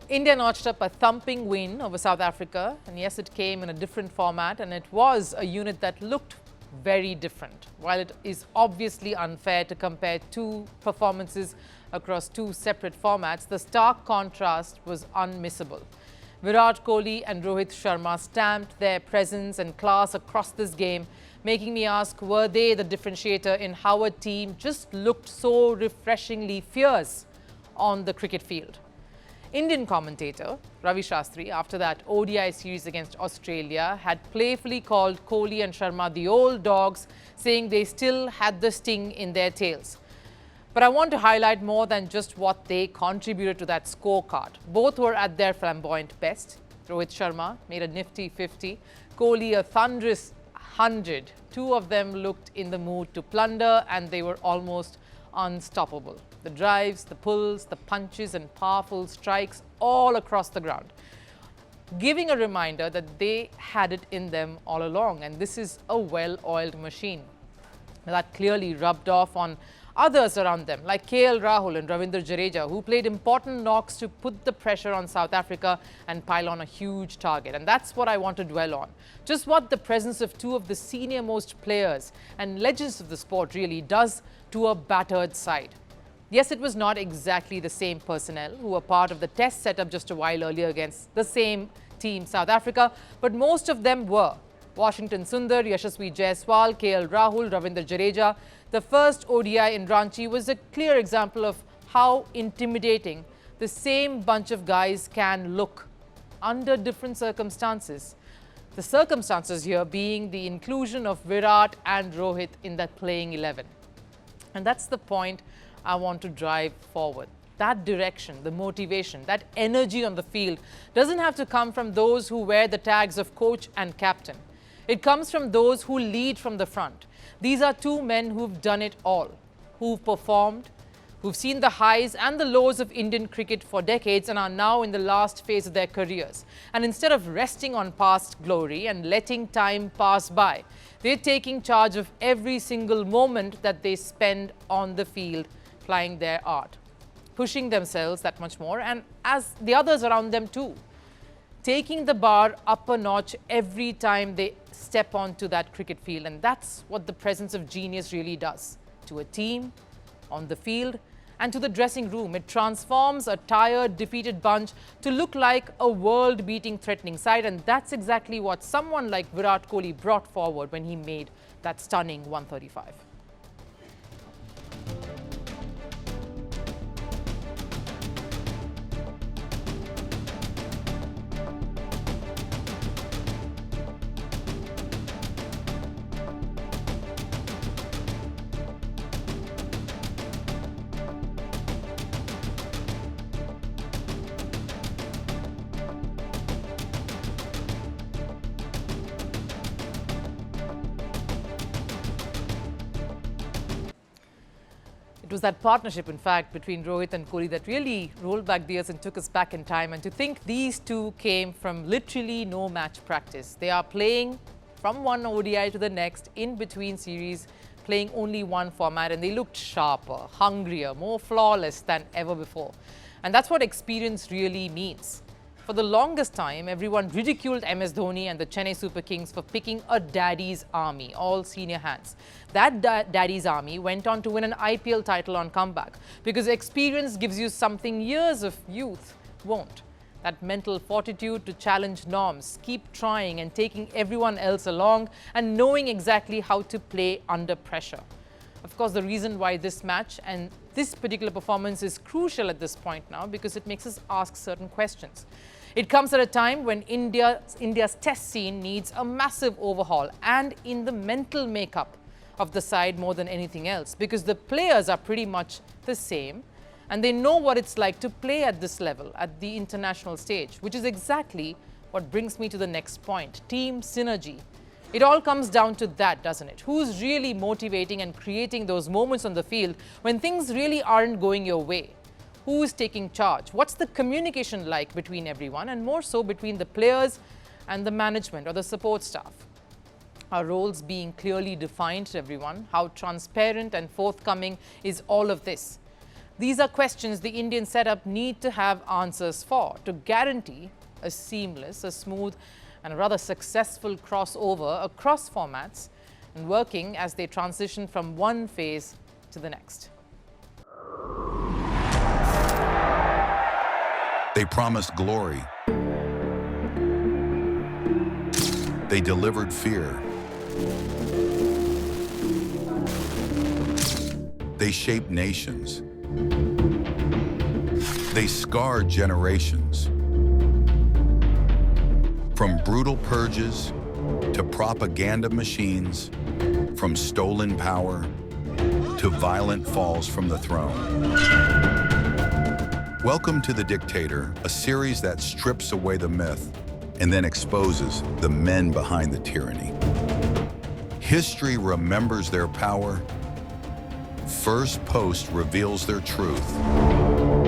India notched up a thumping win over South Africa, and yes, it came in a different format, and it was a unit that looked very different. While it is obviously unfair to compare two performances across two separate formats, the stark contrast was unmissable. Virat, Kohli and Rohit Sharma stamped their presence and class across this game, making me ask, were they the differentiator in how a team just looked so refreshingly fierce on the cricket field? Indian commentator Ravi Shastri, after that ODI series against Australia, had playfully called Kohli and Sharma the old dogs, saying they still had the sting in their tails. But I want to highlight more than just what they contributed to that scorecard. Both were at their flamboyant best. Rohit Sharma made a nifty 50, Kohli a thunderous 100. Two of them looked in the mood to plunder, and they were almost unstoppable. The drives, the pulls, the punches and powerful strikes all across the ground, giving a reminder that they had it in them all along, and this is a well-oiled machine. That clearly rubbed off on others around them, like KL Rahul and Jadeja, who played important knocks to put the pressure on South Africa and pile on a huge target. And that's what I want to dwell on. Just what the presence of two of the senior-most players and legends of the sport really does to a battered side. Yes, it was not exactly the same personnel who were part of the test setup just a while earlier against the same team, South Africa, but most of them were. Washington Sundar, Yashasvi Jaiswal, KL Rahul, Jadeja. The first ODI in Ranchi was a clear example of how intimidating the same bunch of guys can look under different circumstances. The circumstances here being the inclusion of Virat and Rohit in that playing 11. And that's the point I want to drive forward. That direction, the motivation, that energy on the field doesn't have to come from those who wear the tags of coach and captain. It comes from those who lead from the front. These are two men who've done it all, who've performed, who've seen the highs and the lows of Indian cricket for decades and are now in the last phase of their careers. And instead of resting on past glory and letting time pass by, they're taking charge of every single moment that they spend on the field plying their art, pushing themselves that much more, and as the others around them too, taking the bar up a notch every time they step onto that cricket field. And that's what the presence of genius really does to a team, on the field, and to the dressing room. It transforms a tired, defeated bunch to look like a world-beating, threatening side. And that's exactly what someone like Virat Kohli brought forward when he made that stunning 135. It was that partnership, in fact, between Rohit and Kohli that really rolled back the years and took us back in time. And to think these two came from literally no match practice. They are playing from one ODI to the next in between series, playing only one format, and they looked sharper, hungrier, more flawless than ever before. And that's what experience really means. For the longest time, everyone ridiculed MS Dhoni and the Chennai Super Kings for picking a daddy's army, all senior hands. That daddy's army went on to win an IPL title on comeback because experience gives you something years of youth won't. That mental fortitude to challenge norms, keep trying and taking everyone else along, and knowing exactly how to play under pressure. Of course, the reason why this match and this particular performance is crucial at this point now, because it makes us ask certain questions. It comes at a time when India's test scene needs a massive overhaul, and in the mental makeup of the side more than anything else, because the players are pretty much the same and they know what it's like to play at this level, at the international stage, which is exactly what brings me to the next point: team synergy. It all comes down to that, doesn't it? Who's really motivating and creating those moments on the field when things really aren't going your way? Who is taking charge? What's the communication like between everyone, and more so between the players and the management or the support staff? Are roles being clearly defined to everyone? How transparent and forthcoming is all of this? These are questions the Indian setup need to have answers for to guarantee a seamless, a smooth and a rather successful crossover across formats and working as they transition from one phase to the next. They promised glory. They delivered fear. They shaped nations. They scarred generations. From brutal purges to propaganda machines, from stolen power to violent falls from the throne. Welcome to The Dictator, a series that strips away the myth and then exposes the men behind the tyranny. History remembers their power. Firstpost reveals their truth.